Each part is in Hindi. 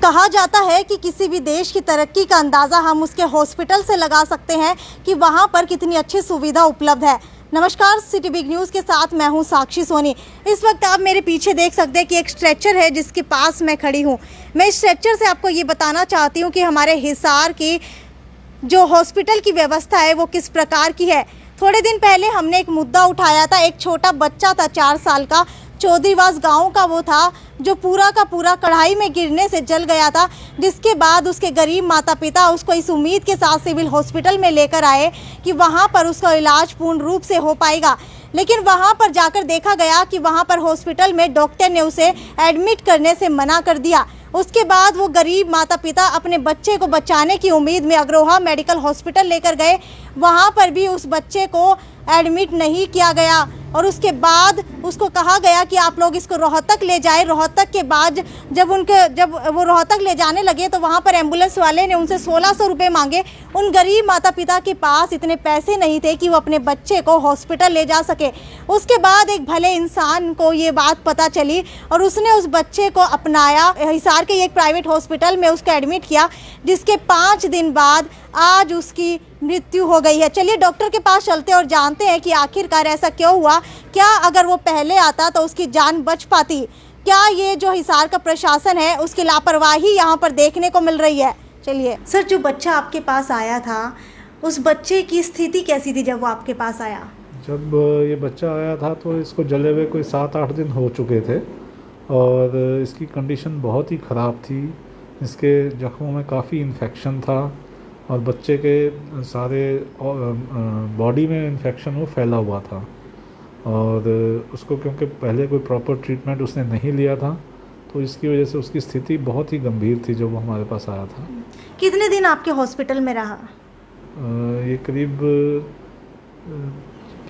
कहा जाता है कि किसी भी देश की तरक्की का अंदाज़ा हम उसके हॉस्पिटल से लगा सकते हैं कि वहां पर कितनी अच्छी सुविधा उपलब्ध है। नमस्कार, सिटी बिग न्यूज़ के साथ मैं हूं साक्षी सोनी। इस वक्त आप मेरे पीछे देख सकते हैं कि एक स्ट्रेचर है जिसके पास मैं खड़ी हूं। मैं इस स्ट्रेचर से आपको ये बताना चाहती हूं कि हमारे हिसार की जो हॉस्पिटल की व्यवस्था है वो किस प्रकार की है। थोड़े दिन पहले हमने एक मुद्दा उठाया था, एक छोटा बच्चा था 4 साल का, चौधरीवास गांव का वो था, जो पूरा का पूरा कढ़ाई में गिरने से जल गया था, जिसके बाद उसके गरीब माता पिता उसको इस उम्मीद के साथ सिविल हॉस्पिटल में लेकर आए कि वहां पर उसका इलाज पूर्ण रूप से हो पाएगा। लेकिन वहां पर जाकर देखा गया कि वहां पर हॉस्पिटल में डॉक्टर ने उसे एडमिट करने से मना कर दिया। उसके बाद वो गरीब माता पिता अपने बच्चे को बचाने की उम्मीद में अग्रोहा मेडिकल हॉस्पिटल लेकर गए। वहां पर भी उस बच्चे को एडमिट नहीं किया गया और उसके बाद उसको कहा गया कि आप लोग इसको रोहतक ले जाए। रोहतक के बाद जब वो रोहतक ले जाने लगे तो वहाँ पर एम्बुलेंस वाले ने उनसे 1600 रुपये मांगे। उन गरीब माता पिता के पास इतने पैसे नहीं थे कि वो अपने बच्चे को हॉस्पिटल ले जा सके। उसके बाद एक भले इंसान को ये बात पता चली और उसने उस बच्चे को अपनाया, हिसार के एक प्राइवेट हॉस्पिटल में उसको एडमिट किया, जिसके 5 दिन बाद आज उसकी मृत्यु हो गई है। चलिए डॉक्टर के पास चलते और जानते हैं कि आखिरकार ऐसा क्यों हुआ। क्या अगर वो पहले आता तो उसकी जान बच पाती? क्या ये जो हिसार का प्रशासन है उसकी लापरवाही यहाँ पर देखने को मिल रही है? चलिए सर, जो बच्चा आपके पास आया था उस बच्चे की स्थिति कैसी थी जब वो आपके पास आया? जब ये बच्चा आया था तो इसको जले हुए कोई 7-8 दिन हो चुके थे और इसकी कंडीशन बहुत ही ख़राब थी। इसके जख्मों में काफ़ी इन्फेक्शन था और बच्चे के सारे बॉडी में इन्फेक्शन वो फैला हुआ था और उसको क्योंकि पहले कोई प्रॉपर ट्रीटमेंट उसने नहीं लिया था तो इसकी वजह से उसकी स्थिति बहुत ही गंभीर थी जब वो हमारे पास आया था। कितने दिन आपके हॉस्पिटल में रहा? ये करीब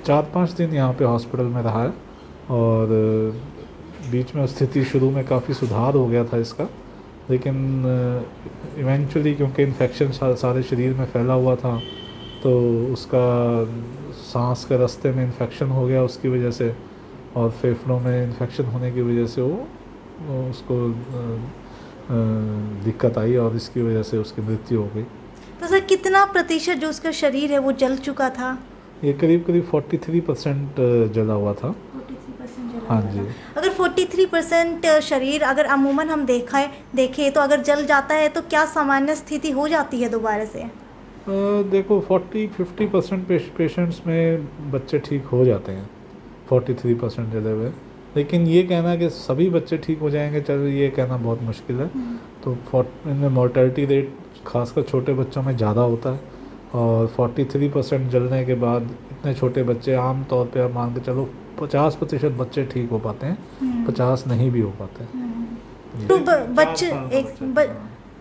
4-5 दिन यहाँ पे हॉस्पिटल में रहा है और बीच में स्थिति शुरू में काफ़ी सुधार हो गया था इसका, लेकिन इवेंचुअली क्योंकि इन्फेक्शन सारे शरीर में फैला हुआ था तो उसका सांस के रास्ते में इन्फेक्शन हो गया उसकी वजह से और फेफड़ों में इन्फेक्शन होने की वजह से वो उसको दिक्कत आई और इसकी वजह से उसकी मृत्यु हो गई। तो सर कितना प्रतिशत जो उसका शरीर है वो जल चुका था? ये करीब 43% जला हुआ था। 43% जला हाँ हुआ जी। था। अगर 43% शरीर अगर अमूमन हम देखें तो अगर जल जाता है तो क्या सामान्य स्थिति हो जाती है दोबारा से? देखो 40-50% पेशेंट्स में बच्चे ठीक हो जाते हैं 43% जले हुए, लेकिन ये कहना कि सभी बच्चे ठीक हो जाएंगे चलो ये कहना बहुत मुश्किल है। तो इनमें मोर्टेलिटी रेट खासकर छोटे बच्चों में ज़्यादा होता है और 43% जलने के बाद इतने छोटे बच्चे आम तौर पे आप मान के चलो 50% बच्चे ठीक हो पाते हैं, 50 नहीं भी हो पाते हैं। तो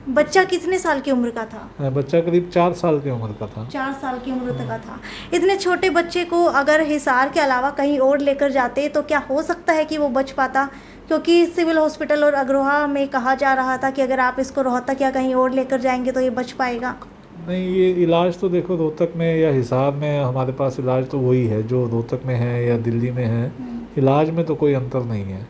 बच्चा कितने साल की उम्र का था? बच्चा करीब 4 साल की उम्र का था। 4 साल की उम्र तक का था। इतने छोटे बच्चे को अगर हिसार के अलावा कहीं और लेकर जाते तो क्या हो सकता है कि वो बच पाता? क्योंकि सिविल हॉस्पिटल और अग्रोहा में कहा जा रहा था कि अगर आप इसको रोहतक या कहीं और लेकर जाएंगे तो ये बच पाएगा। नहीं, ये इलाज तो देखो रोहतक में या हिसार में हमारे पास इलाज तो वही है जो रोहतक में है या दिल्ली में है। इलाज में तो कोई अंतर नहीं है।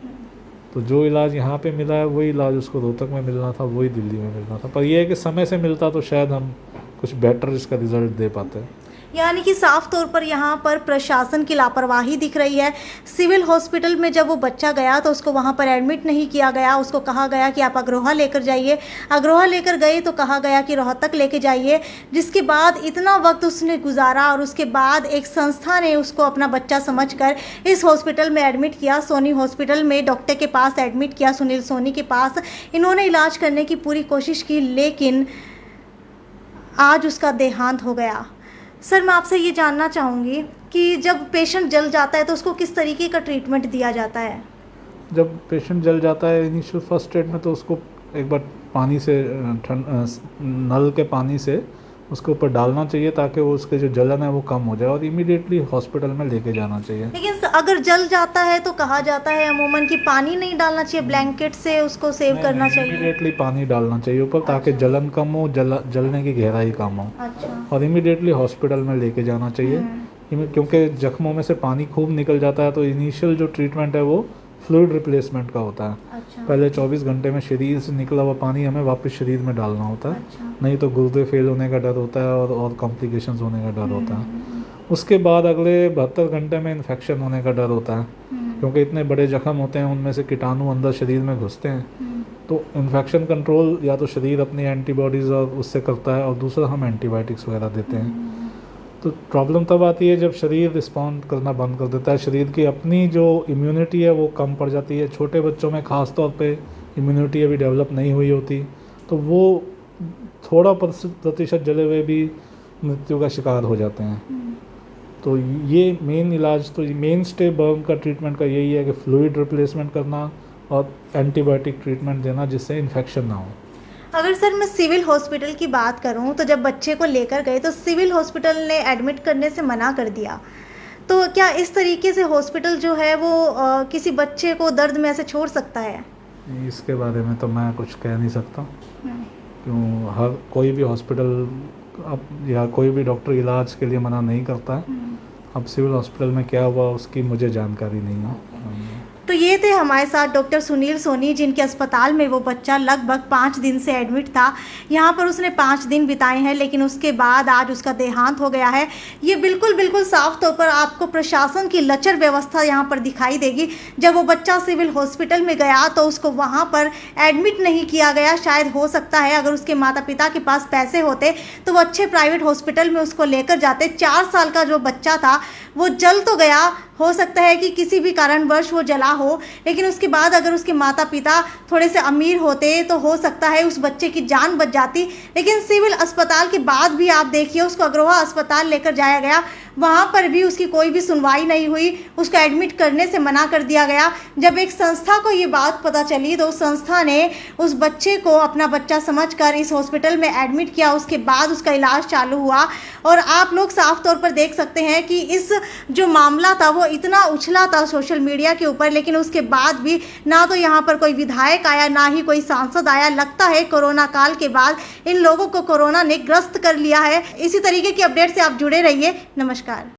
तो जो इलाज यहाँ पे मिला है वही इलाज उसको रोहतक में मिलना था, वही दिल्ली में मिलना था। पर यह है कि समय से मिलता तो शायद हम कुछ बेटर इसका रिजल्ट दे पाते। यानी कि साफ तौर पर यहाँ पर प्रशासन की लापरवाही दिख रही है। सिविल हॉस्पिटल में जब वो बच्चा गया तो उसको वहाँ पर एडमिट नहीं किया गया, उसको कहा गया कि आप अग्रोहा लेकर जाइए। अग्रोहा लेकर गए तो कहा गया कि रोहतक लेके जाइए, जिसके बाद इतना वक्त उसने गुजारा और उसके बाद एक संस्था ने उसको अपना बच्चा समझकर इस हॉस्पिटल में एडमिट किया। सोनी हॉस्पिटल में डॉक्टर के पास एडमिट किया, सुनील सोनी के पास। इन्होंने इलाज करने की पूरी कोशिश की लेकिन आज उसका देहांत हो गया। सर, मैं आपसे ये जानना चाहूँगी कि जब पेशेंट जल जाता है तो उसको किस तरीके का ट्रीटमेंट दिया जाता है? जब पेशेंट जल जाता है इनिशियल फर्स्ट एड में तो उसको एक बार पानी से नल के पानी से उसके ऊपर डालना चाहिए ताकि वो उसके जो जलन है वो कम हो जाए और इमीडिएटली हॉस्पिटल में लेके जाना चाहिए। लेकिन अगर जल जाता है तो कहा जाता है अमूमन कि पानी नहीं डालना चाहिए, ब्लैंकेट से उसको सेव करना चाहिए। इमीडिएटली पानी डालना चाहिए ऊपर ताकि जलन कम हो, जलने की गहराई कम हो। अच्छा। और इमीडिएटली हॉस्पिटल में लेके जाना चाहिए क्योंकि जख्मों में से पानी खूब निकल जाता है तो इनिशियल जो ट्रीटमेंट है वो फ्लूइड रिप्लेसमेंट का होता है। अच्छा। पहले 24 घंटे में शरीर से निकला हुआ पानी हमें वापस शरीर में डालना होता है, अच्छा। नहीं तो गुर्दे फेल होने का डर होता है और कॉम्प्लिकेशंस होने का डर होता है। उसके बाद अगले 72 घंटे में इन्फेक्शन होने का डर होता है, क्योंकि इतने बड़े जख्म होते हैं, उनमें से कीटाणु अंदर शरीर में घुसते हैं। तो इन्फेक्शन कंट्रोल या तो शरीर अपनी एंटीबॉडीज़ और उससे करता है, और दूसरा हम एंटीबायोटिक्स वगैरह देते हैं। तो प्रॉब्लम तब आती है जब शरीर रिस्पॉन्ड करना बंद कर देता है, शरीर की अपनी जो इम्यूनिटी है वो कम पड़ जाती है। छोटे बच्चों में ख़ास तौर पे इम्यूनिटी अभी डेवलप नहीं हुई होती, तो वो थोड़ा प्रतिशत जले हुए भी मृत्यु का शिकार हो जाते हैं। तो ये मेन इलाज, तो मेन स्टे बर्न का ट्रीटमेंट का यही है कि फ्लूइड रिप्लेसमेंट करना और एंटीबायोटिक ट्रीटमेंट देना, जिससे इन्फेक्शन ना हो। अगर सर मैं सिविल हॉस्पिटल की बात करूं, तो जब बच्चे को लेकर गए तो सिविल हॉस्पिटल ने एडमिट करने से मना कर दिया। तो क्या इस तरीके से हॉस्पिटल जो है वो किसी बच्चे को दर्द में ऐसे छोड़ सकता है? इसके बारे में तो मैं कुछ कह नहीं सकता, क्यों हर कोई भी हॉस्पिटल अब या कोई भी डॉक्टर इलाज के लिए मना नहीं करता है। अब सिविल हॉस्पिटल में क्या हुआ उसकी मुझे जानकारी नहीं है। तो ये थे हमारे साथ डॉक्टर सुनील सोनी, जिनके अस्पताल में वो बच्चा लगभग 5 दिन से एडमिट था। यहाँ पर उसने 5 दिन बिताए हैं, लेकिन उसके बाद आज उसका देहांत हो गया है। ये बिल्कुल साफ तौर पर आपको प्रशासन की लचर व्यवस्था यहाँ पर दिखाई देगी। जब वो बच्चा सिविल हॉस्पिटल में गया तो उसको वहाँ पर एडमिट नहीं किया गया। शायद हो सकता है अगर उसके माता पिता के पास पैसे होते तो वो अच्छे प्राइवेट हॉस्पिटल में उसको लेकर जाते। 4 साल का जो बच्चा था वो जल तो गया, हो सकता है कि किसी भी कारणवश वो जला हो, लेकिन उसके बाद अगर उसके माता पिता थोड़े से अमीर होते तो हो सकता है उस बच्चे की जान बच जाती। लेकिन सिविल अस्पताल के बाद भी आप देखिए, उसको अग्रोहा अस्पताल लेकर जाया गया, वहाँ पर भी उसकी कोई भी सुनवाई नहीं हुई, उसको एडमिट करने से मना कर दिया गया। जब एक संस्था को ये बात पता चली तो उस संस्था ने उस बच्चे को अपना बच्चा समझकर इस हॉस्पिटल में एडमिट किया। उसके बाद उसका इलाज चालू हुआ, और आप लोग साफ तौर पर देख सकते हैं कि इस जो मामला था वो इतना उछला था सोशल मीडिया के ऊपर, लेकिन उसके बाद भी ना तो यहाँ पर कोई विधायक आया, ना ही कोई सांसद आया। लगता है कोरोना काल के बाद इन लोगों को कोरोना ने ग्रस्त कर लिया है। इसी तरीके की अपडेट से आप जुड़े रहिए। नमस्कार।